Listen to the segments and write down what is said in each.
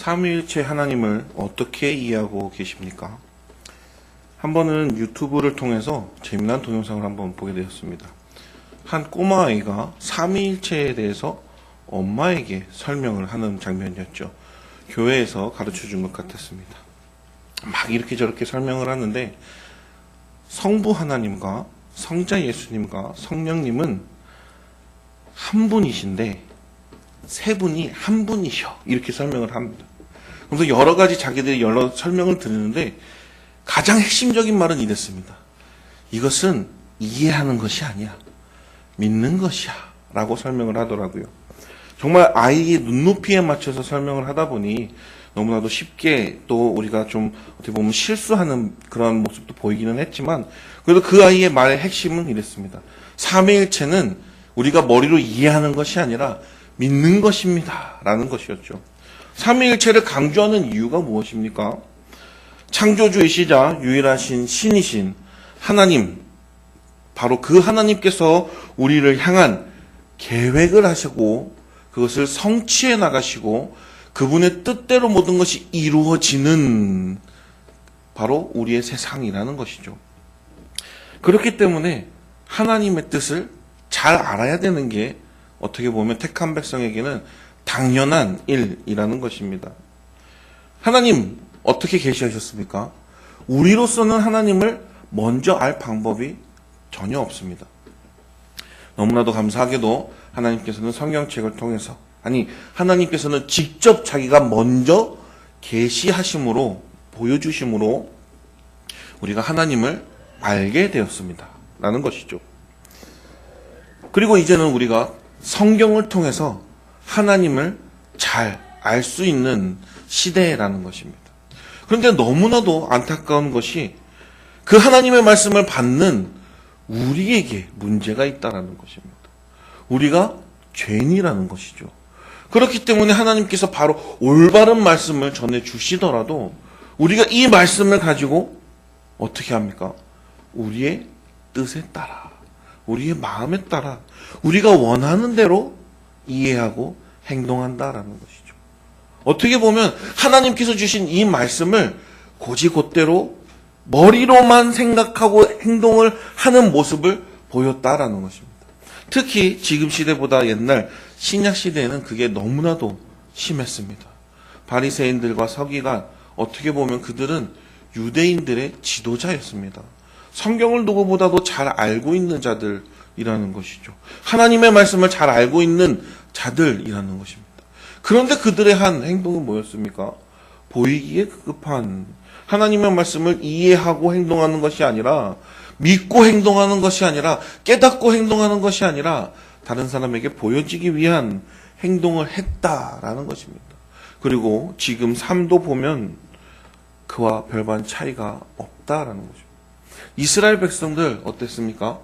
삼위일체 하나님을 어떻게 이해하고 계십니까? 한 번은 유튜브를 통해서 재미난 동영상을 한번 보게 되었습니다. 한 꼬마아이가 삼위일체에 대해서 엄마에게 설명을 하는 장면이었죠. 교회에서 가르쳐준 것 같았습니다. 막 이렇게 저렇게 설명을 하는데 성부 하나님과 성자 예수님과 성령님은 한 분이신데 세 분이 한 분이셔, 이렇게 설명을 합니다. 그래서 여러 가지 자기들이 여러 설명을 드리는데 가장 핵심적인 말은 이랬습니다. 이것은 이해하는 것이 아니야, 믿는 것이야 라고 설명을 하더라고요. 정말 아이의 눈높이에 맞춰서 설명을 하다 보니 너무나도 쉽게, 또 우리가 좀 어떻게 보면 실수하는 그런 모습도 보이기는 했지만, 그래도 그 아이의 말의 핵심은 이랬습니다. 삼위일체는 우리가 머리로 이해하는 것이 아니라 믿는 것입니다 라는 것이었죠. 삼위일체를 강조하는 이유가 무엇입니까? 창조주이시자 유일하신 신이신 하나님, 바로 그 하나님께서 우리를 향한 계획을 하시고 그것을 성취해 나가시고 그분의 뜻대로 모든 것이 이루어지는 바로 우리의 세상이라는 것이죠. 그렇기 때문에 하나님의 뜻을 잘 알아야 되는 게 어떻게 보면 택한 백성에게는 당연한 일이라는 것입니다. 하나님 어떻게 계시하셨습니까? 우리로서는 하나님을 먼저 알 방법이 전혀 없습니다. 너무나도 감사하게도 하나님께서는 성경책을 통해서, 하나님께서는 직접 자기가 먼저 계시하심으로, 보여주심으로 우리가 하나님을 알게 되었습니다 라는 것이죠. 그리고 이제는 우리가 성경을 통해서 하나님을 잘 알 수 있는 시대라는 것입니다. 그런데 너무나도 안타까운 것이 그 하나님의 말씀을 받는 우리에게 문제가 있다는 것입니다. 우리가 죄인이라는 것이죠. 그렇기 때문에 하나님께서 바로 올바른 말씀을 전해 주시더라도 우리가 이 말씀을 가지고 어떻게 합니까? 우리의 뜻에 따라, 우리의 마음에 따라 우리가 원하는 대로 이해하고 행동한다라는 것이죠. 어떻게 보면 하나님께서 주신 이 말씀을 곧이곧대로 머리로만 생각하고 행동을 하는 모습을 보였다라는 것입니다. 특히 지금 시대보다 옛날 신약 시대에는 그게 너무나도 심했습니다. 바리새인들과 서기관, 어떻게 보면 그들은 유대인들의 지도자였습니다. 성경을 누구보다도 잘 알고 있는 자들이라는 것이죠. 하나님의 말씀을 잘 알고 있는 자들이라는 것입니다. 그런데 그들의 한 행동은 뭐였습니까? 보이기에 급한, 하나님의 말씀을 이해하고 행동하는 것이 아니라, 믿고 행동하는 것이 아니라, 깨닫고 행동하는 것이 아니라 다른 사람에게 보여지기 위한 행동을 했다라는 것입니다. 그리고 지금 삶도 보면 그와 별반 차이가 없다라는 것입니다. 이스라엘 백성들 어땠습니까?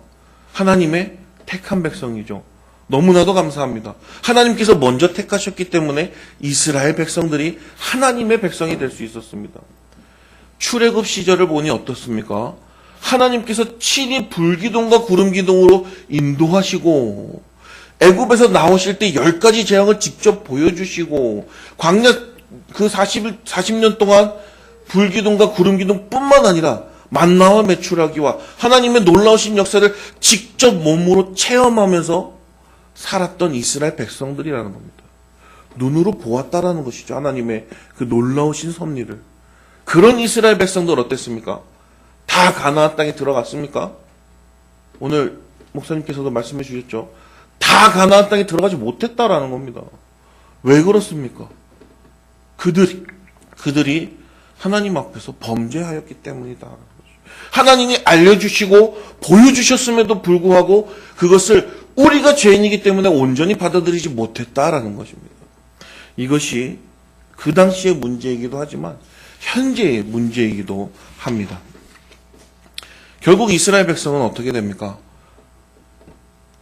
하나님의 택한 백성이죠. 너무나도 감사합니다. 하나님께서 먼저 택하셨기 때문에 이스라엘 백성들이 하나님의 백성이 될 수 있었습니다. 출애굽 시절을 보니 어떻습니까? 하나님께서 친히 불기둥과 구름기둥으로 인도하시고, 애굽에서 나오실 때 10가지 재앙을 직접 보여주시고, 광야 그 40년 동안 불기둥과 구름기둥 뿐만 아니라 만나와 메추라기와 하나님의 놀라우신 역사를 직접 몸으로 체험하면서 살았던 이스라엘 백성들이라는 겁니다. 눈으로 보았다라는 것이죠. 하나님의 그 놀라우신 섭리를. 그런 이스라엘 백성들 어땠습니까? 다 가나안 땅에 들어갔습니까? 오늘 목사님께서도 말씀해 주셨죠. 다 가나안 땅에 들어가지 못했다라는 겁니다. 왜 그렇습니까? 그들이 하나님 앞에서 범죄하였기 때문이다. 하나님이 알려주시고 보여주셨음에도 불구하고 그것을 우리가 죄인이기 때문에 온전히 받아들이지 못했다라는 것입니다. 이것이 그 당시의 문제이기도 하지만 현재의 문제이기도 합니다. 결국 이스라엘 백성은 어떻게 됩니까?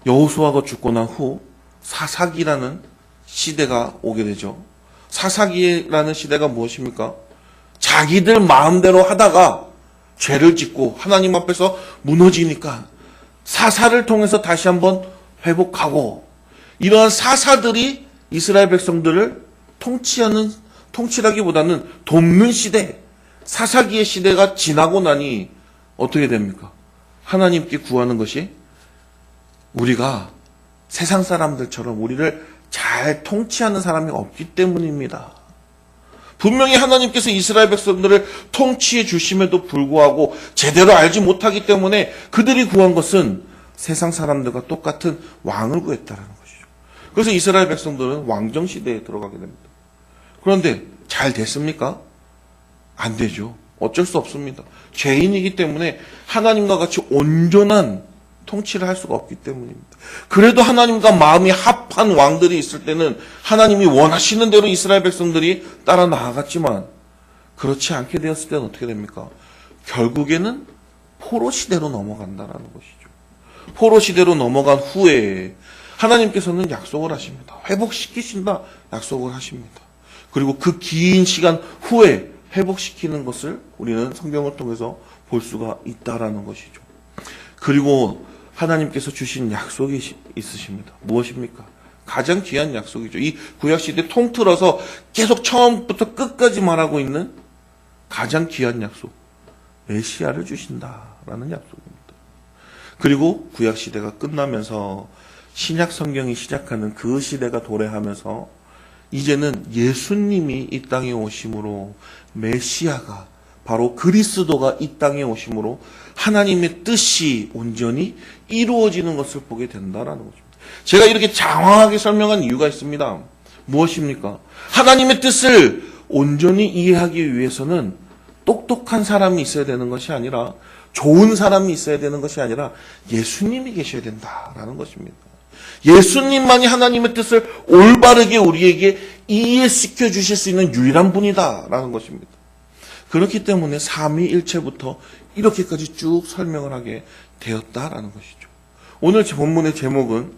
여호수아가 죽고 난 후 사사기라는 시대가 오게 되죠. 사사기라는 시대가 무엇입니까? 자기들 마음대로 하다가 죄를 짓고 하나님 앞에서 무너지니까 사사를 통해서 다시 한번 회복하고, 이러한 사사들이 이스라엘 백성들을 통치하는 통치라기보다는 돕는 시대, 사사기의 시대가 지나고 나니 어떻게 됩니까? 하나님께 구하는 것이 우리가 세상 사람들처럼 우리를 잘 통치하는 사람이 없기 때문입니다. 분명히 하나님께서 이스라엘 백성들을 통치해 주심에도 불구하고 제대로 알지 못하기 때문에 그들이 구한 것은 세상 사람들과 똑같은 왕을 구했다는 것이죠. 그래서 이스라엘 백성들은 왕정 시대에 들어가게 됩니다. 그런데 잘 됐습니까? 안 되죠. 어쩔 수 없습니다. 죄인이기 때문에 하나님과 같이 온전한 통치를 할 수가 없기 때문입니다. 그래도 하나님과 마음이 합한 왕들이 있을 때는 하나님이 원하시는 대로 이스라엘 백성들이 따라 나아갔지만 그렇지 않게 되었을 때는 어떻게 됩니까? 결국에는 포로 시대로 넘어간다는 것이죠. 포로 시대로 넘어간 후에 하나님께서는 약속을 하십니다. 회복시키신다 약속을 하십니다. 그리고 그 긴 시간 후에 회복시키는 것을 우리는 성경을 통해서 볼 수가 있다라는 것이죠. 그리고 하나님께서 주신 약속이 있으십니다. 무엇입니까? 가장 귀한 약속이죠. 이 구약시대 통틀어서 계속 처음부터 끝까지 말하고 있는 가장 귀한 약속. 메시아를 주신다라는 약속입니다. 그리고 구약시대가 끝나면서 신약 성경이 시작하는 그 시대가 도래하면서 이제는 예수님이 이 땅에 오심으로 메시아가 바로 그리스도가 이 땅에 오심으로 하나님의 뜻이 온전히 이루어지는 것을 보게 된다라는 것입니다. 제가 이렇게 장황하게 설명한 이유가 있습니다. 무엇입니까? 하나님의 뜻을 온전히 이해하기 위해서는 똑똑한 사람이 있어야 되는 것이 아니라 좋은 사람이 있어야 되는 것이 아니라 예수님이 계셔야 된다라는 것입니다. 예수님만이 하나님의 뜻을 올바르게 우리에게 이해시켜 주실 수 있는 유일한 분이다라는 것입니다. 그렇기 때문에 삼위일체부터 이렇게까지 쭉 설명을 하게 되었다라는 것이죠. 오늘 본문의 제목은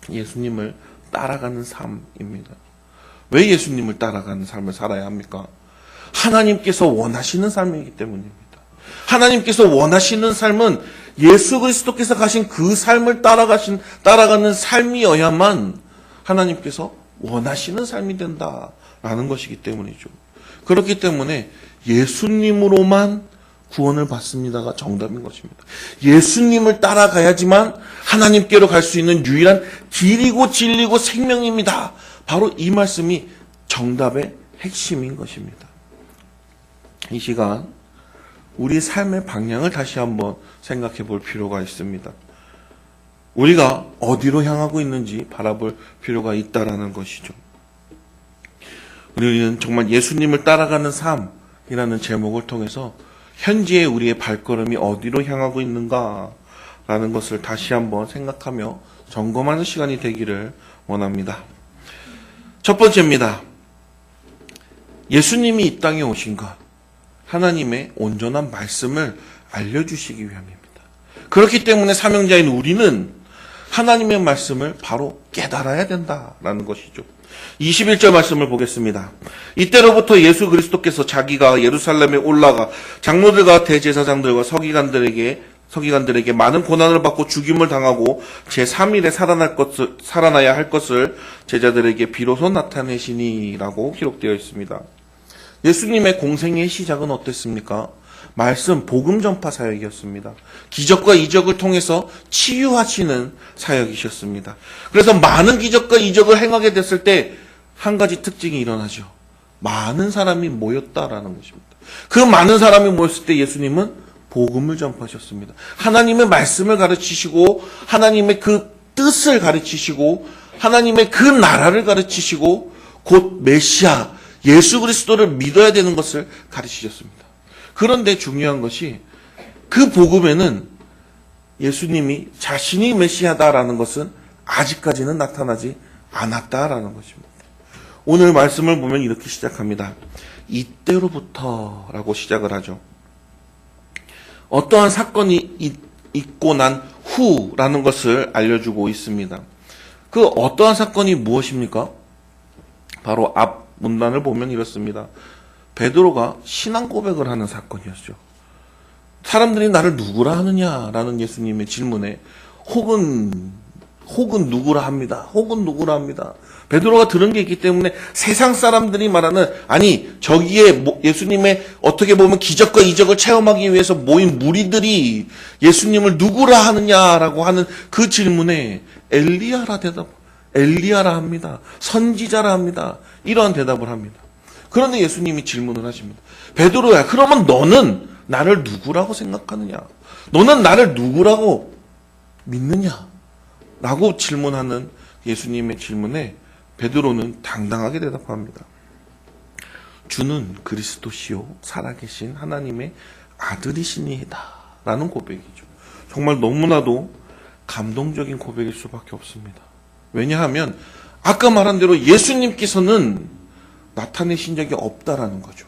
예수님을 따라가는 삶입니다. 왜 예수님을 따라가는 삶을 살아야 합니까? 하나님께서 원하시는 삶이기 때문입니다. 하나님께서 원하시는 삶은 예수 그리스도께서 가신 그 삶을 따라가는 삶이어야만 하나님께서 원하시는 삶이 된다라는 것이기 때문이죠. 그렇기 때문에 예수님으로만 구원을 받습니다가 정답인 것입니다. 예수님을 따라가야지만 하나님께로 갈 수 있는 유일한 길이고 진리고 생명입니다. 바로 이 말씀이 정답의 핵심인 것입니다. 이 시간 우리 삶의 방향을 다시 한번 생각해 볼 필요가 있습니다. 우리가 어디로 향하고 있는지 바라볼 필요가 있다라는 것이죠. 우리는 정말 예수님을 따라가는 삶이라는 제목을 통해서 현재 우리의 발걸음이 어디로 향하고 있는가라는 것을 다시 한번 생각하며 점검하는 시간이 되기를 원합니다. 첫 번째입니다. 예수님이 이 땅에 오신 것, 하나님의 온전한 말씀을 알려주시기 위함입니다. 그렇기 때문에 사명자인 우리는 하나님의 말씀을 바로 깨달아야 된다라는 것이죠. 21절 말씀을 보겠습니다. 이때로부터 예수 그리스도께서 자기가 예루살렘에 올라가 장로들과 대제사장들과 서기관들에게 많은 고난을 받고 죽임을 당하고 제3일에 살아나야 할 것을 제자들에게 비로소 나타내시니라고 기록되어 있습니다. 예수님의 공생의 시작은 어땠습니까? 말씀, 복음 전파 사역이었습니다. 기적과 이적을 통해서 치유하시는 사역이셨습니다. 그래서 많은 기적과 이적을 행하게 됐을 때 한 가지 특징이 일어나죠. 많은 사람이 모였다라는 것입니다. 그 많은 사람이 모였을 때 예수님은 복음을 전파하셨습니다. 하나님의 말씀을 가르치시고 하나님의 그 뜻을 가르치시고 하나님의 그 나라를 가르치시고 곧 메시아 예수 그리스도를 믿어야 되는 것을 가르치셨습니다. 그런데 중요한 것이 그 복음에는 예수님이 자신이 메시아다라는 것은 아직까지는 나타나지 않았다라는 것입니다. 오늘 말씀을 보면 이렇게 시작합니다. 이때로부터라고 시작을 하죠. 어떠한 사건이 있고 난 후라는 것을 알려주고 있습니다. 그 어떠한 사건이 무엇입니까? 바로 앞 문단을 보면 이렇습니다. 베드로가 신앙 고백을 하는 사건이었죠. 사람들이 나를 누구라 하느냐라는 예수님의 질문에 혹은 혹은 누구라 합니다. 혹은 누구라 합니다. 베드로가 들은 게 있기 때문에 세상 사람들이 말하는, 아니 저기에 예수님의 어떻게 보면 기적과 이적을 체험하기 위해서 모인 무리들이 예수님을 누구라 하느냐라고 하는 그 질문에 엘리야라 합니다. 선지자라 합니다. 이러한 대답을 합니다. 그런데 예수님이 질문을 하십니다. 베드로야, 그러면 너는 나를 누구라고 생각하느냐? 너는 나를 누구라고 믿느냐? 라고 질문하는 예수님의 질문에 베드로는 당당하게 대답합니다. 주는 그리스도시요 살아계신 하나님의 아들이시니이다 라는 고백이죠. 정말 너무나도 감동적인 고백일 수밖에 없습니다. 왜냐하면 아까 말한 대로 예수님께서는 나타내신 적이 없다라는 거죠.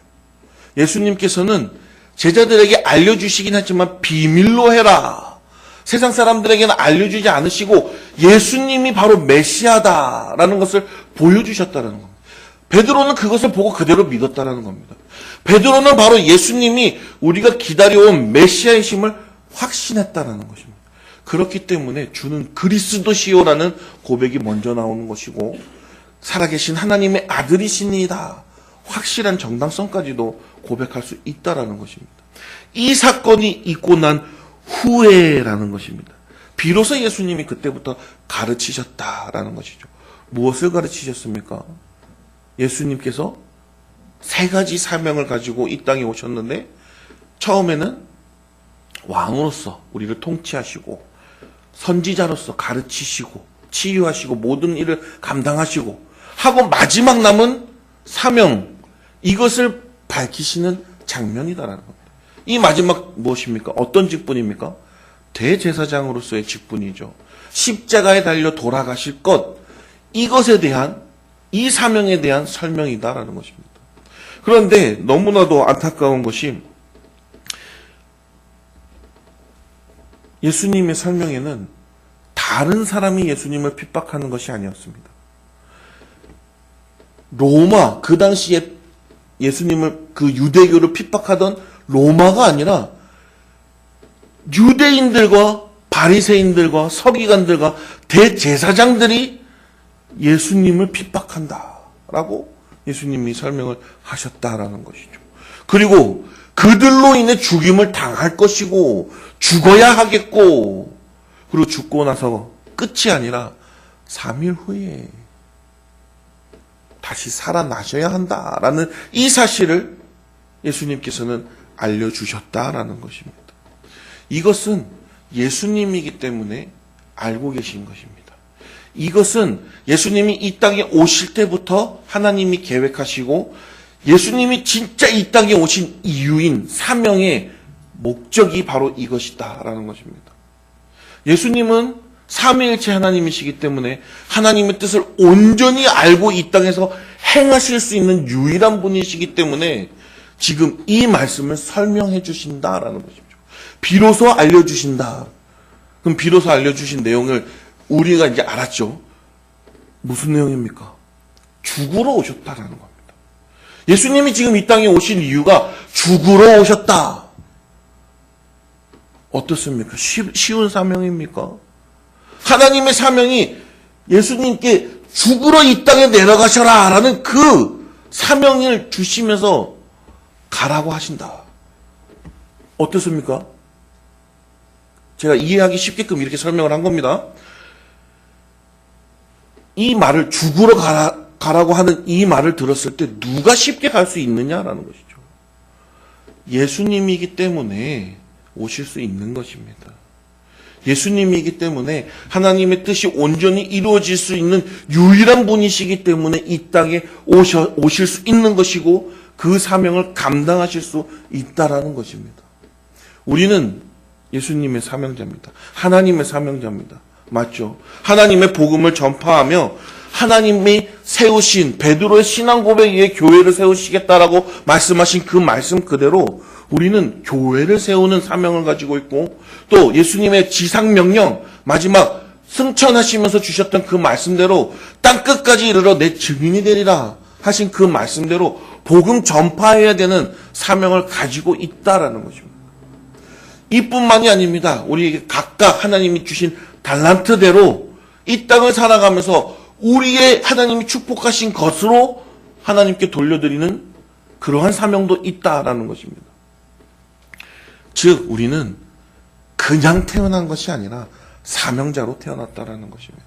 예수님께서는 제자들에게 알려주시긴 하지만 비밀로 해라, 세상 사람들에게는 알려주지 않으시고 예수님이 바로 메시아다라는 것을 보여주셨다는 겁니다. 베드로는 그것을 보고 그대로 믿었다는 겁니다. 베드로는 바로 예수님이 우리가 기다려온 메시아이심을 확신했다는 것입니다. 그렇기 때문에 주는 그리스도시요라는 고백이 먼저 나오는 것이고, 살아계신 하나님의 아들이시니이다, 확실한 정당성까지도 고백할 수 있다라는 것입니다. 이 사건이 있고 난 후에라는 것입니다. 비로소 예수님이 그때부터 가르치셨다라는 것이죠. 무엇을 가르치셨습니까? 예수님께서 세 가지 사명을 가지고 이 땅에 오셨는데, 처음에는 왕으로서 우리를 통치하시고, 선지자로서 가르치시고, 치유하시고, 모든 일을 감당하시고 하고, 마지막 남은 사명, 이것을 밝히시는 장면이다라는 겁니다. 이 마지막 무엇입니까? 어떤 직분입니까? 대제사장으로서의 직분이죠. 십자가에 달려 돌아가실 것, 이것에 대한, 이 사명에 대한 설명이다라는 것입니다. 그런데 너무나도 안타까운 것이, 예수님의 설명에는 다른 사람이 예수님을 핍박하는 것이 아니었습니다. 로마, 그 당시에 예수님을, 그 유대교를 핍박하던 로마가 아니라 유대인들과 바리새인들과 서기관들과 대제사장들이 예수님을 핍박한다라고 예수님이 설명을 하셨다라는 것이죠. 그리고 그들로 인해 죽임을 당할 것이고 죽어야 하겠고, 그리고 죽고 나서 끝이 아니라 3일 후에 다시 살아나셔야 한다라는 이 사실을 예수님께서는 알려주셨다라는 것입니다. 이것은 예수님이기 때문에 알고 계신 것입니다. 이것은 예수님이 이 땅에 오실 때부터 하나님이 계획하시고, 예수님이 진짜 이 땅에 오신 이유인 사명의 목적이 바로 이것이다라는 것입니다. 예수님은 삼위일체 하나님이시기 때문에 하나님의 뜻을 온전히 알고 이 땅에서 행하실 수 있는 유일한 분이시기 때문에 지금 이 말씀을 설명해 주신다라는 것이죠. 비로소 알려주신다. 그럼 비로소 알려주신 내용을 우리가 이제 알았죠. 무슨 내용입니까? 죽으러 오셨다라는 겁니다. 예수님이 지금 이 땅에 오신 이유가 죽으러 오셨다. 어떻습니까? 쉬운 사명입니까? 하나님의 사명이 예수님께 죽으러 이 땅에 내려가셔라 라는 그 사명을 주시면서 가라고 하신다. 어떻습니까? 제가 이해하기 쉽게끔 이렇게 설명을 한 겁니다. 이 말을, 죽으러 가라고 하는 이 말을 들었을 때 누가 쉽게 갈 수 있느냐라는 것이죠. 예수님이기 때문에 오실 수 있는 것입니다. 예수님이기 때문에 하나님의 뜻이 온전히 이루어질 수 있는 유일한 분이시기 때문에 이 땅에 오실 수 있는 것이고, 그 사명을 감당하실 수 있다라는 것입니다. 우리는 예수님의 사명자입니다. 하나님의 사명자입니다. 맞죠? 하나님의 복음을 전파하며 하나님이 세우신 베드로의 신앙 고백 위에 교회를 세우시겠다라고 말씀하신 그 말씀 그대로 우리는 교회를 세우는 사명을 가지고 있고, 또 예수님의 지상명령, 마지막 승천하시면서 주셨던 그 말씀대로 땅 끝까지 이르러 내 증인이 되리라 하신 그 말씀대로 복음 전파해야 되는 사명을 가지고 있다라는 것입니다. 이뿐만이 아닙니다. 우리에게 각각 하나님이 주신 달란트대로 이 땅을 살아가면서 우리의 하나님이 축복하신 것으로 하나님께 돌려드리는 그러한 사명도 있다라는 것입니다. 즉 우리는 그냥 태어난 것이 아니라 사명자로 태어났다라는 것입니다.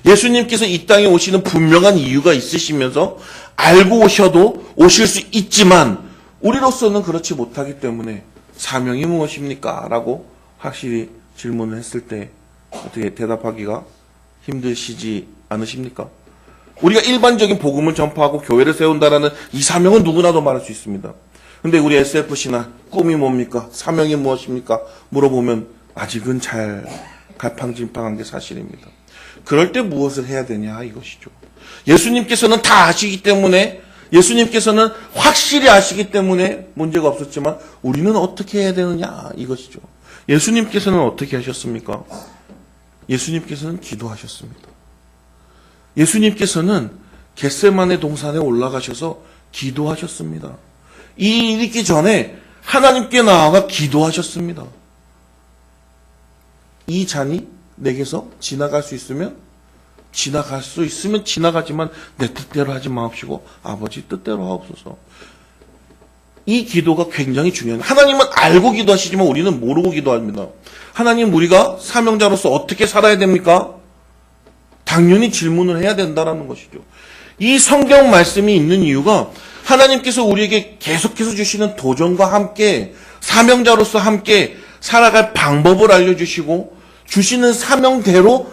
예수님께서 이 땅에 오시는 분명한 이유가 있으시면서 알고 오셔도 오실 수 있지만 우리로서는 그렇지 못하기 때문에 사명이 무엇입니까? 라고 확실히 질문을 했을 때 어떻게 대답하기가 힘드시지 않으십니까? 우리가 일반적인 복음을 전파하고 교회를 세운다라는 이 사명은 누구나도 말할 수 있습니다. 근데 우리 SFC나 꿈이 뭡니까? 사명이 무엇입니까? 물어보면 아직은 잘 갈팡질팡한 게 사실입니다. 그럴 때 무엇을 해야 되냐 이것이죠. 예수님께서는 다 아시기 때문에 예수님께서는 확실히 아시기 때문에 문제가 없었지만 우리는 어떻게 해야 되느냐 이것이죠. 예수님께서는 어떻게 하셨습니까? 예수님께서는 기도하셨습니다. 예수님께서는 겟세마네 동산에 올라가셔서 기도하셨습니다. 이 일이 있기 전에 하나님께 나아가 기도하셨습니다. 이 잔이 내게서 지나갈 수 있으면 지나가지만 내 뜻대로 하지 마옵시고 아버지 뜻대로 하옵소서. 이 기도가 굉장히 중요해요. 하나님은 알고 기도하시지만 우리는 모르고 기도합니다. 하나님 우리가 사명자로서 어떻게 살아야 됩니까? 당연히 질문을 해야 된다는 것이죠. 이 성경 말씀이 있는 이유가 하나님께서 우리에게 계속해서 주시는 도전과 함께 사명자로서 함께 살아갈 방법을 알려주시고 주시는 사명대로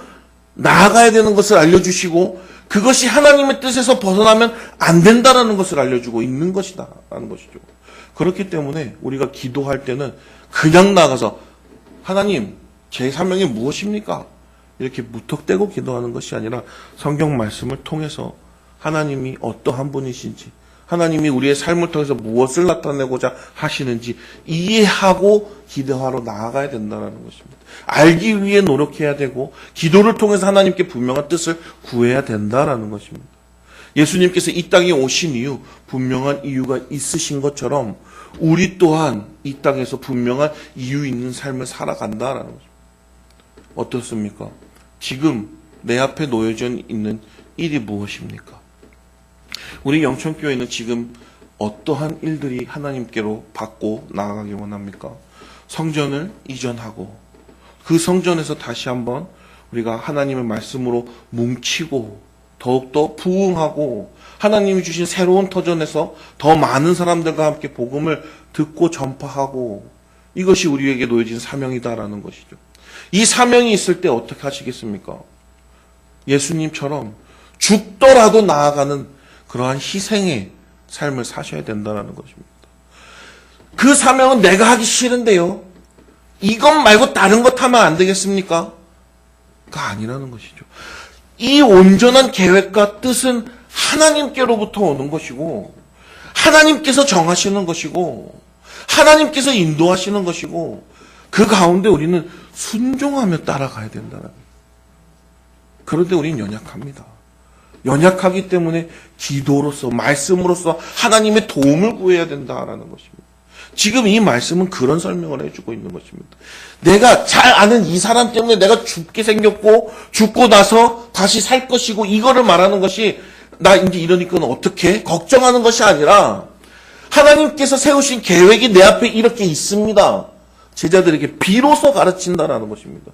나아가야 되는 것을 알려주시고 그것이 하나님의 뜻에서 벗어나면 안 된다는 것을 알려주고 있는 것이다라는 것이죠. 그렇기 때문에 우리가 기도할 때는 그냥 나가서 하나님 제 사명이 무엇입니까? 이렇게 무턱대고 기도하는 것이 아니라 성경 말씀을 통해서 하나님이 어떠한 분이신지 하나님이 우리의 삶을 통해서 무엇을 나타내고자 하시는지 이해하고 기도하러 나아가야 된다는 것입니다. 알기 위해 노력해야 되고 기도를 통해서 하나님께 분명한 뜻을 구해야 된다는 것입니다. 예수님께서 이 땅에 오신 이유 분명한 이유가 있으신 것처럼 우리 또한 이 땅에서 분명한 이유 있는 삶을 살아간다는 것입니다. 어떻습니까? 지금 내 앞에 놓여져 있는 일이 무엇입니까? 우리 영천교회는 지금 어떠한 일들이 하나님께로 받고 나아가기 원합니까? 성전을 이전하고 그 성전에서 다시 한번 우리가 하나님의 말씀으로 뭉치고 더욱더 부흥하고 하나님이 주신 새로운 터전에서 더 많은 사람들과 함께 복음을 듣고 전파하고 이것이 우리에게 놓여진 사명이다라는 것이죠. 이 사명이 있을 때 어떻게 하시겠습니까? 예수님처럼 죽더라도 나아가는 그러한 희생의 삶을 사셔야 된다는 것입니다. 그 사명은 내가 하기 싫은데요. 이것 말고 다른 것 하면 안 되겠습니까? 가 아니라는 것이죠. 이 온전한 계획과 뜻은 하나님께로부터 오는 것이고 하나님께서 정하시는 것이고 하나님께서 인도하시는 것이고 그 가운데 우리는 순종하며 따라가야 된다는 거예요. 그런데 우리는 연약합니다. 연약하기 때문에 기도로서 말씀으로서 하나님의 도움을 구해야 된다라는 것입니다. 지금 이 말씀은 그런 설명을 해주고 있는 것입니다. 내가 잘 아는 이 사람 때문에 내가 죽게 생겼고 죽고 나서 다시 살 것이고 이거를 말하는 것이 나 이제 이러니까 어떻게 걱정하는 것이 아니라 하나님께서 세우신 계획이 내 앞에 이렇게 있습니다. 제자들에게 비로소 가르친다라는 것입니다.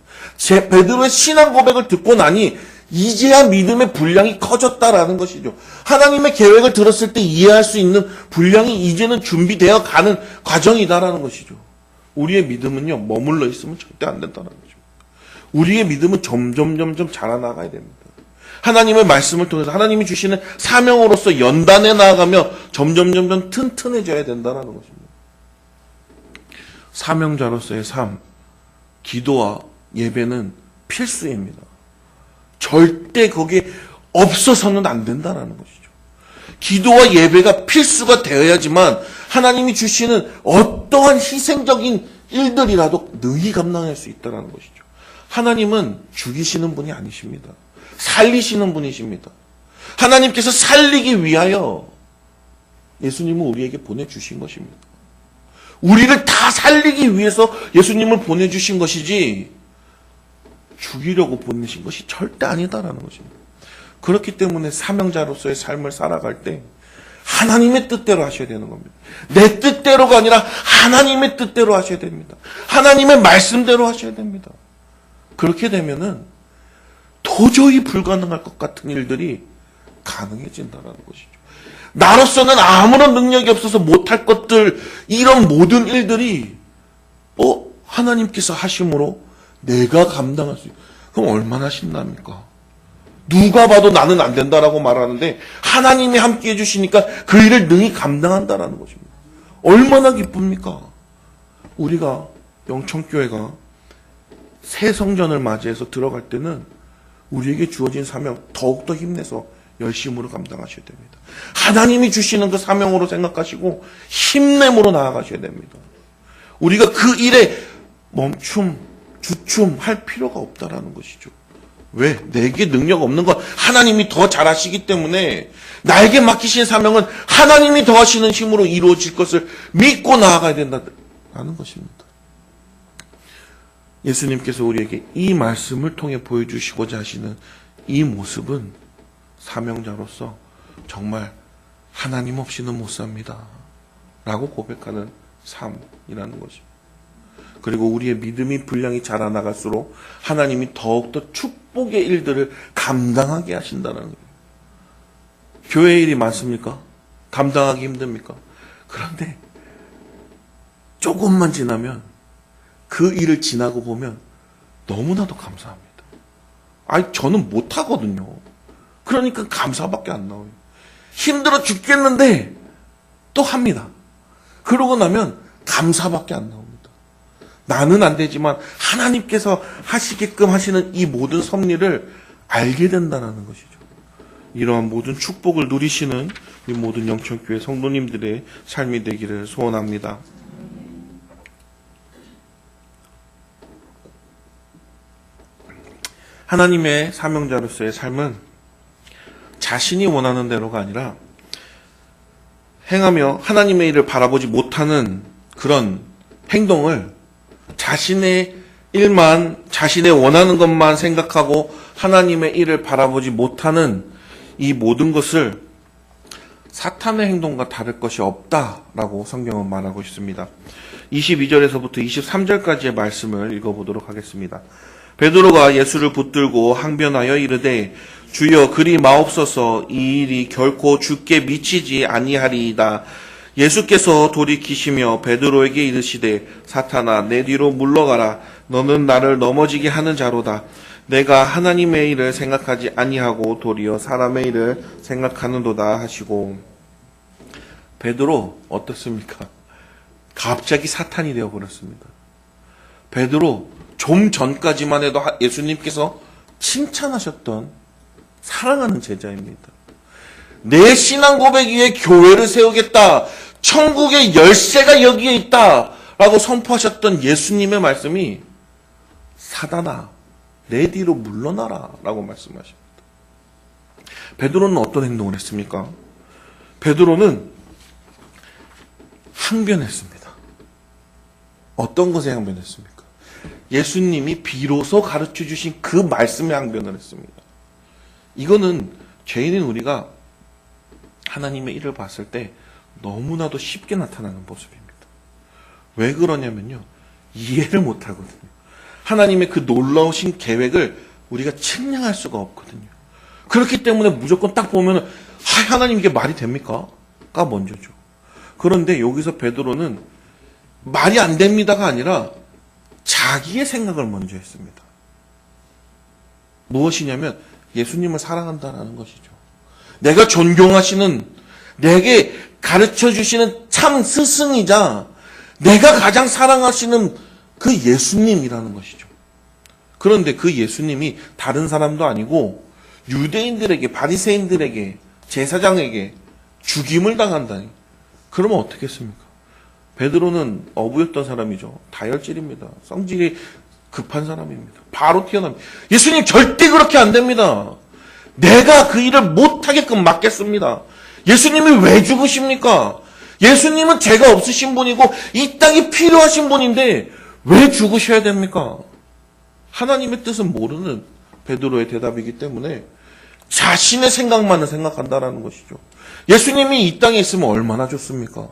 베드로의 신앙 고백을 듣고 나니 이제야 믿음의 분량이 커졌다라는 것이죠. 하나님의 계획을 들었을 때 이해할 수 있는 분량이 이제는 준비되어 가는 과정이다라는 것이죠. 우리의 믿음은요, 머물러 있으면 절대 안 된다는 거죠. 우리의 믿음은 점점 자라나가야 됩니다. 하나님의 말씀을 통해서 하나님이 주시는 사명으로서 연단해 나아가며 점점 튼튼해져야 된다는 것입니다. 사명자로서의 삶, 기도와 예배는 필수입니다. 절대 거기에 없어서는 안 된다는 것이죠. 기도와 예배가 필수가 되어야지만 하나님이 주시는 어떠한 희생적인 일들이라도 능히 감당할 수 있다는 것이죠. 하나님은 죽이시는 분이 아니십니다. 살리시는 분이십니다. 하나님께서 살리기 위하여 예수님을 우리에게 보내주신 것입니다. 우리를 다 살리기 위해서 예수님을 보내주신 것이지 죽이려고 보내신 것이 절대 아니다라는 것입니다. 그렇기 때문에 사명자로서의 삶을 살아갈 때 하나님의 뜻대로 하셔야 되는 겁니다. 내 뜻대로가 아니라 하나님의 뜻대로 하셔야 됩니다. 하나님의 말씀대로 하셔야 됩니다. 그렇게 되면은 도저히 불가능할 것 같은 일들이 가능해진다는 것이죠. 나로서는 아무런 능력이 없어서 못할 것들, 이런 모든 일들이 하나님께서 하심으로 내가 감당할 수 있어요. 그럼 얼마나 신납니까? 누가 봐도 나는 안 된다라고 말하는데 하나님이 함께 해주시니까 그 일을 능히 감당한다라는 것입니다. 얼마나 기쁩니까? 우리가 영천교회가 새 성전을 맞이해서 들어갈 때는 우리에게 주어진 사명 더욱더 힘내서 열심으로 감당하셔야 됩니다. 하나님이 주시는 그 사명으로 생각하시고 힘냄으로 나아가셔야 됩니다. 우리가 그 일에 주춤할 필요가 없다라는 것이죠. 왜? 내게 능력 없는 것 하나님이 더 잘하시기 때문에 나에게 맡기신 사명은 하나님이 더하시는 힘으로 이루어질 것을 믿고 나아가야 된다는 것입니다. 예수님께서 우리에게 이 말씀을 통해 보여주시고자 하시는 이 모습은 사명자로서 정말 하나님 없이는 못 삽니다 라고 고백하는 삶이라는 것입니다. 그리고 우리의 믿음이 분량이 자라나갈수록 하나님이 더욱더 축복의 일들을 감당하게 하신다는 거예요. 교회 일이 많습니까? 감당하기 힘듭니까? 그런데 조금만 지나면 그 일을 지나고 보면 너무나도 감사합니다. 저는 못하거든요. 그러니까 감사밖에 안 나와요. 힘들어 죽겠는데 또 합니다. 그러고 나면 감사밖에 안 나옵니다. 나는 안 되지만 하나님께서 하시게끔 하시는 이 모든 섭리를 알게 된다는 것이죠. 이러한 모든 축복을 누리시는 이 모든 영천교회 성도님들의 삶이 되기를 소원합니다. 하나님의 사명자로서의 삶은 자신이 원하는 대로가 아니라 행하며 하나님의 일을 바라보지 못하는 그런 행동을 자신의 일만, 자신의 원하는 것만 생각하고 하나님의 일을 바라보지 못하는 이 모든 것을 사탄의 행동과 다를 것이 없다라고 성경은 말하고 있습니다. 22절에서부터 23절까지의 말씀을 읽어보도록 하겠습니다. 베드로가 예수를 붙들고 항변하여 이르되 주여 그리 마옵소서 이 일이 결코 주께 미치지 아니하리이다. 예수께서 돌이키시며 베드로에게 이르시되 사탄아 내 뒤로 물러가라. 너는 나를 넘어지게 하는 자로다. 내가 하나님의 일을 생각하지 아니하고 도리어 사람의 일을 생각하는도다 하시고. 베드로 어떻습니까? 갑자기 사탄이 되어버렸습니다. 베드로 좀 전까지만 해도 예수님께서 칭찬하셨던 사랑하는 제자입니다. 내 신앙 고백 위에 교회를 세우겠다. 천국의 열쇠가 여기에 있다. 라고 선포하셨던 예수님의 말씀이 사단아 내 뒤로 물러나라 라고 말씀하십니다. 베드로는 어떤 행동을 했습니까? 베드로는 항변했습니다. 어떤 것에 항변했습니까? 예수님이 비로소 가르쳐 주신 그 말씀에 항변을 했습니다. 이거는 죄인인 우리가 하나님의 일을 봤을 때 너무나도 쉽게 나타나는 모습입니다. 왜 그러냐면요. 이해를 못하거든요. 하나님의 그 놀라우신 계획을 우리가 측량할 수가 없거든요. 그렇기 때문에 무조건 딱 보면 하나님 이게 말이 됩니까? 가 먼저죠. 그런데 여기서 베드로는 말이 안 됩니다가 아니라 자기의 생각을 먼저 했습니다. 무엇이냐면 예수님을 사랑한다는 것이죠. 내가 존경하시는, 내게 가르쳐 주시는 참 스승이자 내가 가장 사랑하시는 그 예수님이라는 것이죠. 그런데 그 예수님이 다른 사람도 아니고 유대인들에게, 바리새인들에게, 제사장에게 죽임을 당한다니. 그러면 어떻겠습니까? 베드로는 어부였던 사람이죠. 다혈질입니다. 성질이 급한 사람입니다. 바로 튀어납니다. 예수님 절대 그렇게 안 됩니다. 내가 그 일을 못하게끔 막겠습니다. 예수님이 왜 죽으십니까? 예수님은 죄가 없으신 분이고 이 땅이 필요하신 분인데 왜 죽으셔야 됩니까? 하나님의 뜻은 모르는 베드로의 대답이기 때문에 자신의 생각만을 생각한다라는 것이죠. 예수님이 이 땅에 있으면 얼마나 좋습니까?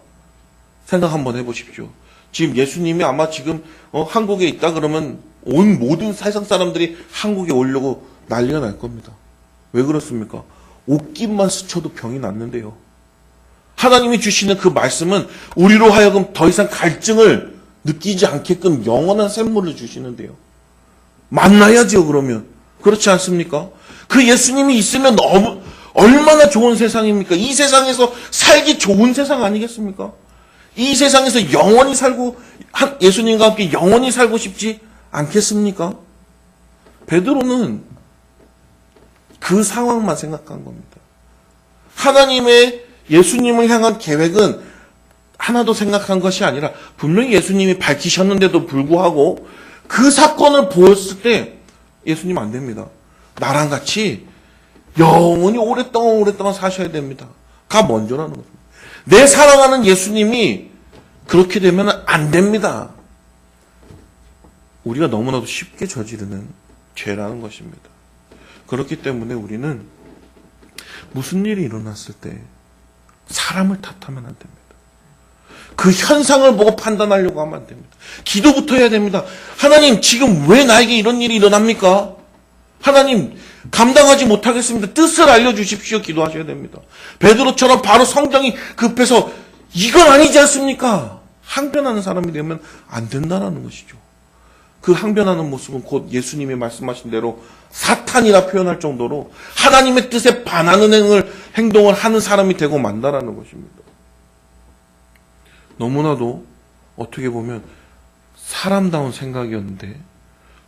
생각 한번 해보십시오. 지금 예수님이 아마 지금 한국에 있다 그러면 온 모든 세상 사람들이 한국에 오려고 난리가 날 겁니다. 왜 그렇습니까? 옷깃만 스쳐도 병이 낫는데요. 하나님이 주시는 그 말씀은 우리로 하여금 더 이상 갈증을 느끼지 않게끔 영원한 샘물을 주시는데요. 만나야죠, 그러면. 그렇지 않습니까? 그 예수님이 있으면 너무 얼마나 좋은 세상입니까? 이 세상에서 살기 좋은 세상 아니겠습니까? 이 세상에서 영원히 살고 예수님과 함께 영원히 살고 싶지 않겠습니까? 베드로는 그 상황만 생각한 겁니다. 하나님의 예수님을 향한 계획은 하나도 생각한 것이 아니라 분명히 예수님이 밝히셨는데도 불구하고 그 사건을 보였을 때 예수님 안 됩니다. 나랑 같이 영원히 오랫동안 사셔야 됩니다. 가 먼저라는 겁니다. 내 사랑하는 예수님이 그렇게 되면 안 됩니다. 우리가 너무나도 쉽게 저지르는 죄라는 것입니다. 그렇기 때문에 우리는 무슨 일이 일어났을 때 사람을 탓하면 안 됩니다. 그 현상을 보고 판단하려고 하면 안 됩니다. 기도부터 해야 됩니다. 하나님, 지금 왜 나에게 이런 일이 일어납니까? 하나님, 감당하지 못하겠습니다. 뜻을 알려주십시오. 기도하셔야 됩니다. 베드로처럼 바로 성정이 급해서 이건 아니지 않습니까? 항변하는 사람이 되면 안 된다는 것이죠. 그 항변하는 모습은 곧 예수님이 말씀하신 대로 사탄이라 표현할 정도로 하나님의 뜻에 반하는 행동을 하는 사람이 되고 만다라는 것입니다. 너무나도 어떻게 보면 사람다운 생각이었는데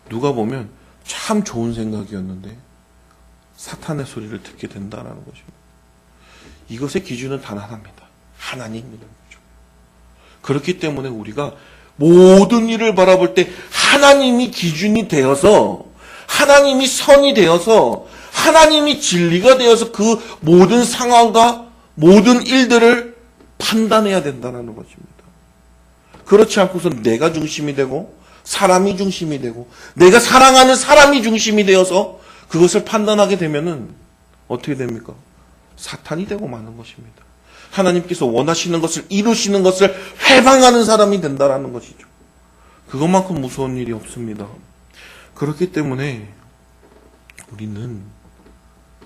누가 보면 참 좋은 생각이었는데 사탄의 소리를 듣게 된다는 것입니다. 이것의 기준은 단 하나입니다. 하나님이라는 거죠. 그렇기 때문에 우리가 모든 일을 바라볼 때 하나님이 기준이 되어서 하나님이 선이 되어서 하나님이 진리가 되어서 그 모든 상황과 모든 일들을 판단해야 된다는 것입니다. 그렇지 않고서 내가 중심이 되고 사람이 중심이 되고 내가 사랑하는 사람이 중심이 되어서 그것을 판단하게 되면은 어떻게 됩니까? 사탄이 되고 마는 것입니다. 하나님께서 원하시는 것을 이루시는 것을 회방하는 사람이 된다라는 것이죠. 그것만큼 무서운 일이 없습니다. 그렇기 때문에 우리는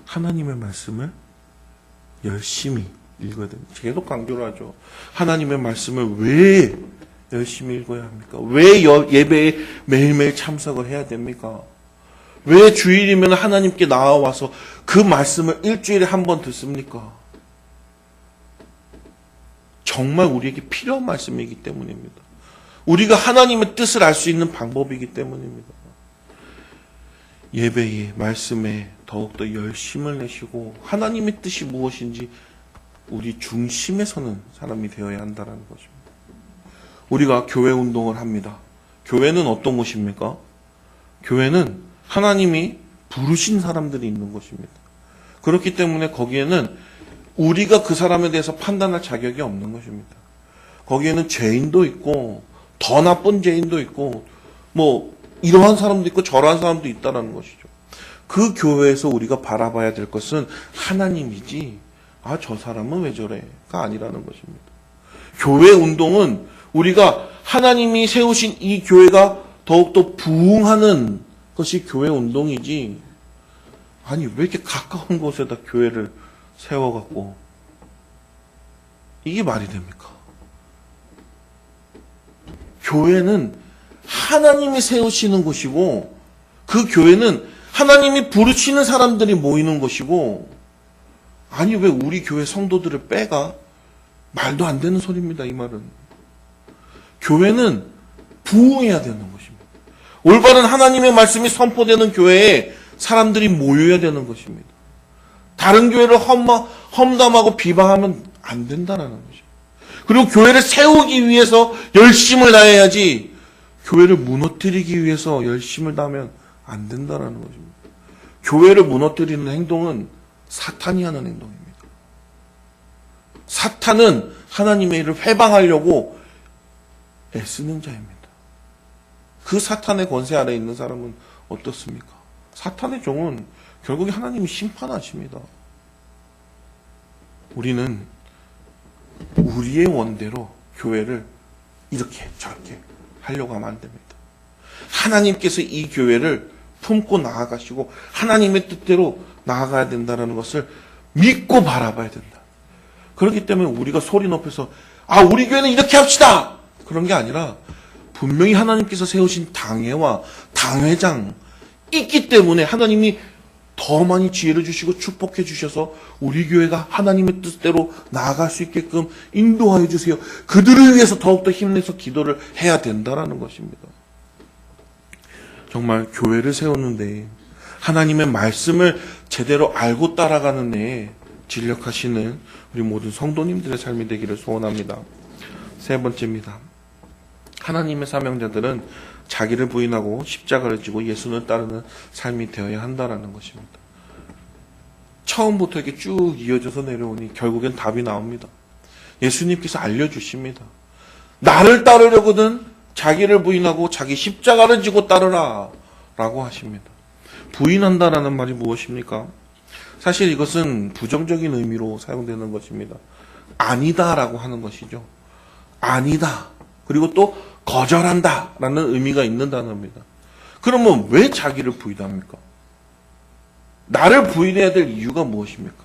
하나님의 말씀을 열심히 읽어야 됩니다. 계속 강조를 하죠. 하나님의 말씀을 왜 열심히 읽어야 합니까? 왜 예배에 매일매일 참석을 해야 됩니까? 왜 주일이면 하나님께 나와서 그 말씀을 일주일에 한 번 듣습니까? 정말 우리에게 필요한 말씀이기 때문입니다. 우리가 하나님의 뜻을 알 수 있는 방법이기 때문입니다. 예배에, 말씀에 더욱더 열심을 내시고 하나님의 뜻이 무엇인지 우리 중심에 서는 사람이 되어야 한다는 것입니다. 우리가 교회 운동을 합니다. 교회는 어떤 곳입니까? 교회는 하나님이 부르신 사람들이 있는 곳입니다. 그렇기 때문에 거기에는 우리가 그 사람에 대해서 판단할 자격이 없는 것입니다. 거기에는 죄인도 있고 더 나쁜 죄인도 있고 뭐 이러한 사람도 있고 저러한 사람도 있다는 것이죠. 그 교회에서 우리가 바라봐야 될 것은 하나님이지 저 사람은 왜 저래가 아니라는 것입니다. 교회 운동은 우리가 하나님이 세우신 이 교회가 더욱더 부흥하는 것이 교회 운동이지 왜 이렇게 가까운 곳에다 교회를 세워갖고 이게 말이 됩니까? 교회는 하나님이 세우시는 곳이고 그 교회는 하나님이 부르시는 사람들이 모이는 곳이고 왜 우리 교회 성도들을 빼가? 말도 안 되는 소리입니다. 이 말은. 교회는 부흥해야 되는 것입니다. 올바른 하나님의 말씀이 선포되는 교회에 사람들이 모여야 되는 것입니다. 다른 교회를 험담하고 비방하면 안 된다는 것이죠. 그리고 교회를 세우기 위해서 열심을 다해야지 교회를 무너뜨리기 위해서 열심을 다하면 안 된다는 것입니다. 교회를 무너뜨리는 행동은 사탄이 하는 행동입니다. 사탄은 하나님의 일을 회방하려고 애쓰는 자입니다. 그 사탄의 권세 아래 있는 사람은 어떻습니까? 사탄의 종은 결국에 하나님이 심판하십니다. 우리는 우리의 원대로 교회를 이렇게 저렇게 하려고 하면 안 됩니다. 하나님께서 이 교회를 품고 나아가시고 하나님의 뜻대로 나아가야 된다는 것을 믿고 바라봐야 된다. 그렇기 때문에 우리가 소리 높여서 우리 교회는 이렇게 합시다! 그런 게 아니라 분명히 하나님께서 세우신 당회와 당회장 있기 때문에 하나님이 더 많이 지혜를 주시고 축복해 주셔서 우리 교회가 하나님의 뜻대로 나아갈 수 있게끔 인도하여 주세요. 그들을 위해서 더욱더 힘내서 기도를 해야 된다는 것입니다. 정말 교회를 세우는데 하나님의 말씀을 제대로 알고 따라가는 데에 진력하시는 우리 모든 성도님들의 삶이 되기를 소원합니다. 세 번째입니다. 하나님의 사명자들은 자기를 부인하고 십자가를 지고 예수를 따르는 삶이 되어야 한다는 것입니다. 처음부터 이렇게 쭉 이어져서 내려오니 결국엔 답이 나옵니다. 예수님께서 알려주십니다. 나를 따르려거든 자기를 부인하고 자기 십자가를 지고 따르라 라고 하십니다. 부인한다라는 말이 무엇입니까? 사실 이것은 부정적인 의미로 사용되는 것입니다. 아니다라고 하는 것이죠. 아니다. 그리고 또 거절한다 라는 의미가 있는 단어입니다. 그러면 왜 자기를 부인합니까? 나를 부인해야 될 이유가 무엇입니까?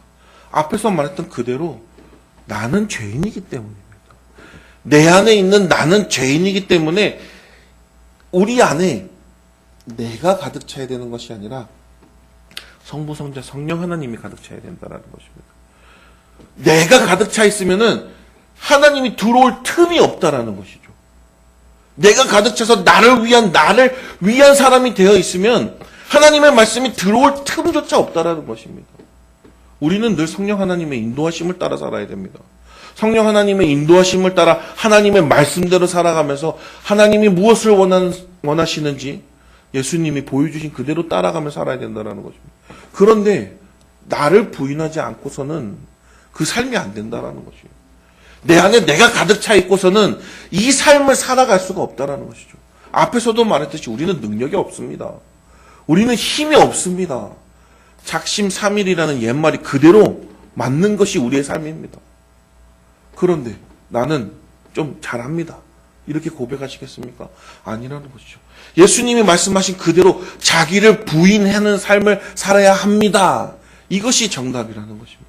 앞에서 말했던 그대로 나는 죄인이기 때문입니다. 내 안에 있는 나는 죄인이기 때문에 우리 안에 내가 가득 차야 되는 것이 아니라 성부, 성자, 성령 하나님이 가득 차야 된다는 것입니다. 내가 가득 차 있으면은 하나님이 들어올 틈이 없다라는 것이죠. 내가 가득 차서 나를 위한 사람이 되어 있으면 하나님의 말씀이 들어올 틈조차 없다라는 것입니다. 우리는 늘 성령 하나님의 인도하심을 따라 살아야 됩니다. 성령 하나님의 인도하심을 따라 하나님의 말씀대로 살아가면서 하나님이 무엇을 원하시는지 예수님이 보여주신 그대로 따라가며 살아야 된다는 것입니다. 그런데 나를 부인하지 않고서는 그 삶이 안 된다는 것이에요. 내 안에 내가 가득 차 있고서는 이 삶을 살아갈 수가 없다는 것이죠. 앞에서도 말했듯이 우리는 능력이 없습니다. 우리는 힘이 없습니다. 작심삼일이라는 옛말이 그대로 맞는 것이 우리의 삶입니다. 그런데 나는 좀 잘합니다. 이렇게 고백하시겠습니까? 아니라는 것이죠. 예수님이 말씀하신 그대로 자기를 부인하는 삶을 살아야 합니다. 이것이 정답이라는 것입니다.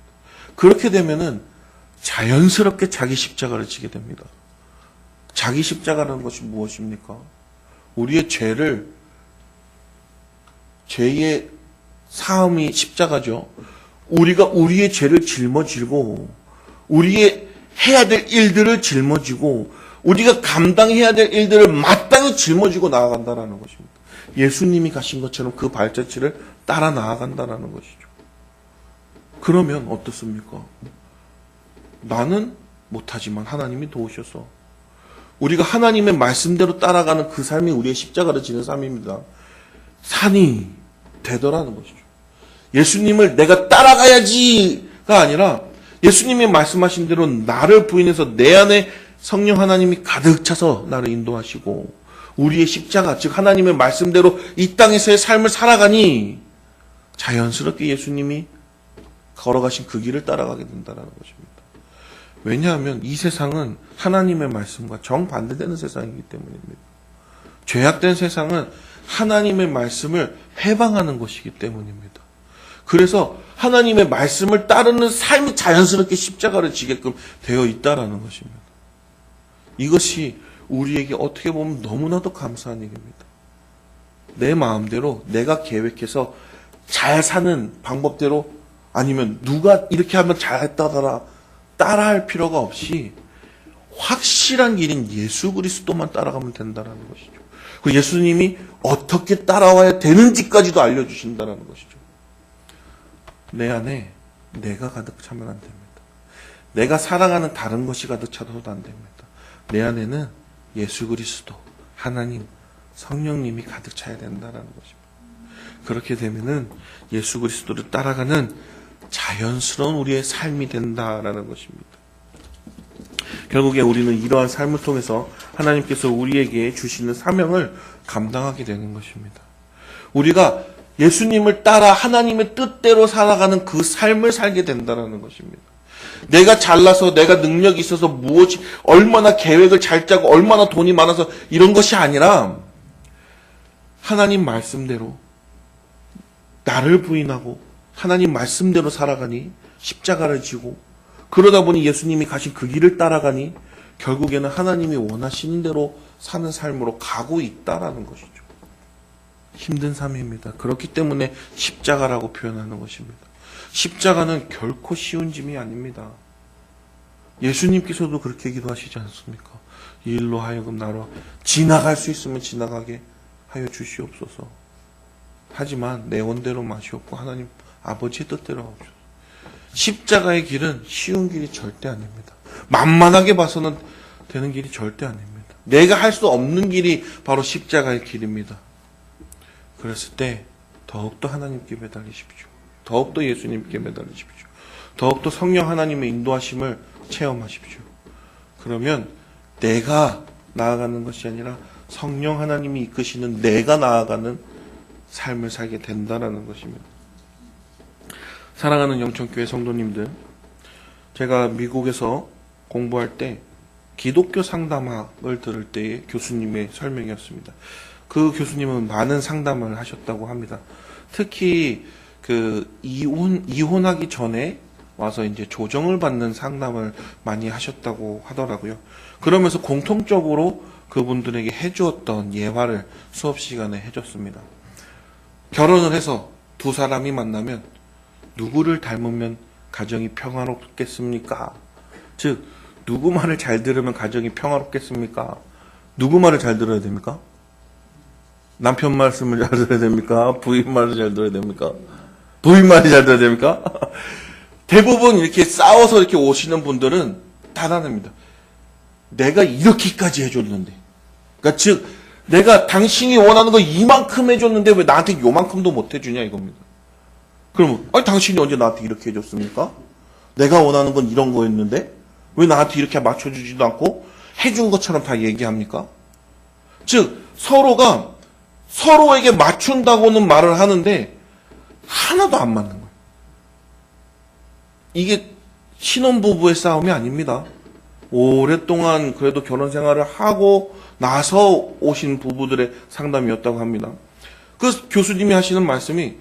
그렇게 되면은 자연스럽게 자기 십자가를 지게 됩니다. 자기 십자가라는 것이 무엇입니까? 우리의 죄의 사함이 십자가죠. 우리가 우리의 죄를 짊어지고 우리의 해야 될 일들을 짊어지고 우리가 감당해야 될 일들을 마땅히 짊어지고 나아간다는 것입니다. 예수님이 가신 것처럼 그 발자취를 따라 나아간다는 것이죠. 그러면 어떻습니까? 나는 못하지만 하나님이 도우셔서 우리가 하나님의 말씀대로 따라가는 그 삶이 우리의 십자가를 지는 삶입니다. 산이 되더라는 것이죠. 예수님을 내가 따라가야지가 아니라 예수님이 말씀하신 대로 나를 부인해서 내 안에 성령 하나님이 가득 차서 나를 인도하시고 우리의 십자가 즉 하나님의 말씀대로 이 땅에서의 삶을 살아가니 자연스럽게 예수님이 걸어가신 그 길을 따라가게 된다는 것입니다. 왜냐하면 이 세상은 하나님의 말씀과 정반대되는 세상이기 때문입니다. 죄악된 세상은 하나님의 말씀을 해방하는 것이기 때문입니다. 그래서 하나님의 말씀을 따르는 삶이 자연스럽게 십자가를 지게끔 되어 있다는 것입니다. 이것이 우리에게 어떻게 보면 너무나도 감사한 일입니다. 내 마음대로 내가 계획해서 잘 사는 방법대로 아니면 누가 이렇게 하면 잘했다더라 따라할 필요가 없이 확실한 길인 예수 그리스도만 따라가면 된다는 것이죠. 그 예수님이 어떻게 따라와야 되는지까지도 알려주신다는 것이죠. 내 안에 내가 가득 차면 안 됩니다. 내가 사랑하는 다른 것이 가득 차도 안 됩니다. 내 안에는 예수 그리스도, 하나님, 성령님이 가득 차야 된다는 것입니다. 그렇게 되면은 예수 그리스도를 따라가는 자연스러운 우리의 삶이 된다라는 것입니다. 결국에 우리는 이러한 삶을 통해서 하나님께서 우리에게 주시는 사명을 감당하게 되는 것입니다. 우리가 예수님을 따라 하나님의 뜻대로 살아가는 그 삶을 살게 된다는 것입니다. 내가 잘나서 내가 능력이 있어서 무엇이 얼마나 계획을 잘 짜고 얼마나 돈이 많아서 이런 것이 아니라 하나님 말씀대로 나를 부인하고 하나님 말씀대로 살아가니 십자가를 지고 그러다 보니 예수님이 가신 그 길을 따라가니 결국에는 하나님이 원하시는 대로 사는 삶으로 가고 있다라는 것이죠. 힘든 삶입니다. 그렇기 때문에 십자가라고 표현하는 것입니다. 십자가는 결코 쉬운 짐이 아닙니다. 예수님께서도 그렇게 기도하시지 않습니까? 이 일로 하여금 나로 지나갈 수 있으면 지나가게 하여 주시옵소서. 하지만 내 원대로 마시옵고 하나님 아버지의 뜻대로 하옵소서. 십자가의 길은 쉬운 길이 절대 아닙니다. 만만하게 봐서는 되는 길이 절대 아닙니다. 내가 할 수 없는 길이 바로 십자가의 길입니다. 그랬을 때 더욱더 하나님께 매달리십시오. 더욱더 예수님께 매달리십시오. 더욱더 성령 하나님의 인도하심을 체험하십시오. 그러면 내가 나아가는 것이 아니라 성령 하나님이 이끄시는 내가 나아가는 삶을 살게 된다는 것입니다. 사랑하는 영천교회 성도님들, 제가 미국에서 공부할 때 기독교 상담학을 들을 때의 교수님의 설명이었습니다. 그 교수님은 많은 상담을 하셨다고 합니다. 특히 이혼하기 전에 와서 이제 조정을 받는 상담을 많이 하셨다고 하더라고요. 그러면서 공통적으로 그분들에게 해주었던 예화를 수업 시간에 해줬습니다. 결혼을 해서 두 사람이 만나면 누구를 닮으면 가정이 평화롭겠습니까? 즉, 누구 말을 잘 들으면 가정이 평화롭겠습니까? 누구 말을 잘 들어야 됩니까? 남편 말씀을 잘 들어야 됩니까? 부인 말을 잘 들어야 됩니까? 부인 말이 잘 들어야 됩니까? 대부분 이렇게 싸워서 이렇게 오시는 분들은 단단합니다. 내가 이렇게까지 해줬는데. 그러니까 즉, 내가 당신이 원하는 거 이만큼 해줬는데 왜 나한테 요만큼도 못 해주냐 이겁니다. 그러면, 아니, 당신이 언제 나한테 이렇게 해줬습니까? 내가 원하는 건 이런 거였는데 왜 나한테 이렇게 맞춰주지도 않고 해준 것처럼 다 얘기합니까? 즉, 서로가 서로에게 맞춘다고는 말을 하는데 하나도 안 맞는 거예요. 이게 신혼부부의 싸움이 아닙니다. 오랫동안 그래도 결혼 생활을 하고 나서 오신 부부들의 상담이었다고 합니다. 그 교수님이 하시는 말씀이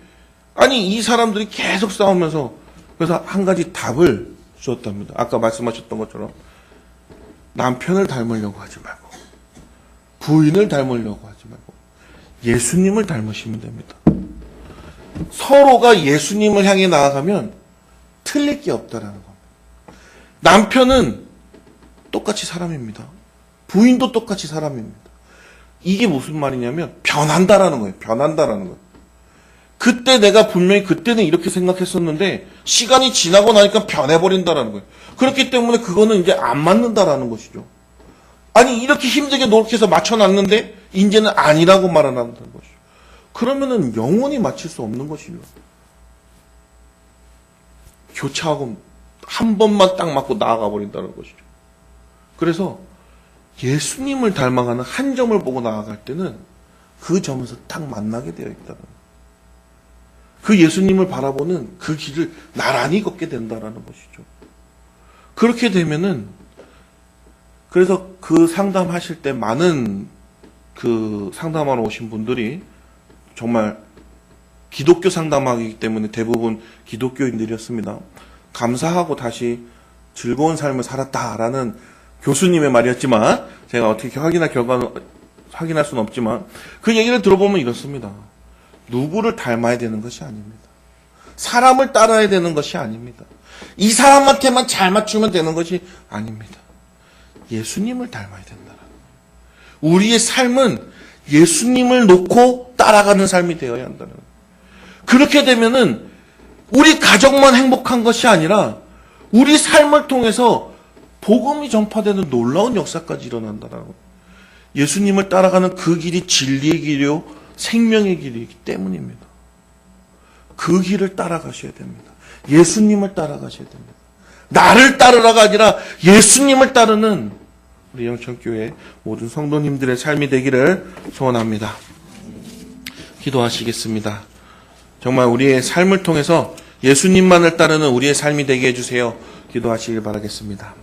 아니 이 사람들이 계속 싸우면서 그래서 한 가지 답을 주었답니다. 아까 말씀하셨던 것처럼 남편을 닮으려고 하지 말고 부인을 닮으려고 하지 말고 예수님을 닮으시면 됩니다. 서로가 예수님을 향해 나아가면 틀릴 게 없다라는 겁니다. 남편은 똑같이 사람입니다. 부인도 똑같이 사람입니다. 이게 무슨 말이냐면 변한다라는 거예요. 변한다라는 거예요. 그때 내가 분명히 그때는 이렇게 생각했었는데 시간이 지나고 나니까 변해버린다라는 거예요. 그렇기 때문에 그거는 이제 안 맞는다라는 것이죠. 아니 이렇게 힘들게 노력해서 맞춰놨는데 이제는 아니라고 말한다는 것이죠. 그러면은 영원히 맞출 수 없는 것이죠. 교차하고 한 번만 딱 맞고 나아가 버린다는 것이죠. 그래서 예수님을 닮아가는 한 점을 보고 나아갈 때는 그 점에서 딱 만나게 되어 있다는 거예요. 그 예수님을 바라보는 그 길을 나란히 걷게 된다는 것이죠. 그렇게 되면은 그래서 그 상담하실 때 많은 그 상담하러 오신 분들이 정말 기독교 상담하기 때문에 대부분 기독교인들이었습니다. 감사하고 다시 즐거운 삶을 살았다라는 교수님의 말이었지만 제가 어떻게 결과는 확인할 수는 없지만 그 얘기를 들어보면 이렇습니다. 누구를 닮아야 되는 것이 아닙니다. 사람을 따라야 되는 것이 아닙니다. 이 사람한테만 잘 맞추면 되는 것이 아닙니다. 예수님을 닮아야 된다. 우리의 삶은 예수님을 놓고 따라가는 삶이 되어야 한다는 거예요. 그렇게 되면은 우리 가정만 행복한 것이 아니라 우리 삶을 통해서 복음이 전파되는 놀라운 역사까지 일어난다는 거예요. 예수님을 따라가는 그 길이 진리의 길이요 생명의 길이기 때문입니다. 그 길을 따라가셔야 됩니다. 예수님을 따라가셔야 됩니다. 나를 따르라가 아니라 예수님을 따르는 우리 영천교회 모든 성도님들의 삶이 되기를 소원합니다. 기도하시겠습니다. 정말 우리의 삶을 통해서 예수님만을 따르는 우리의 삶이 되게 해주세요. 기도하시길 바라겠습니다.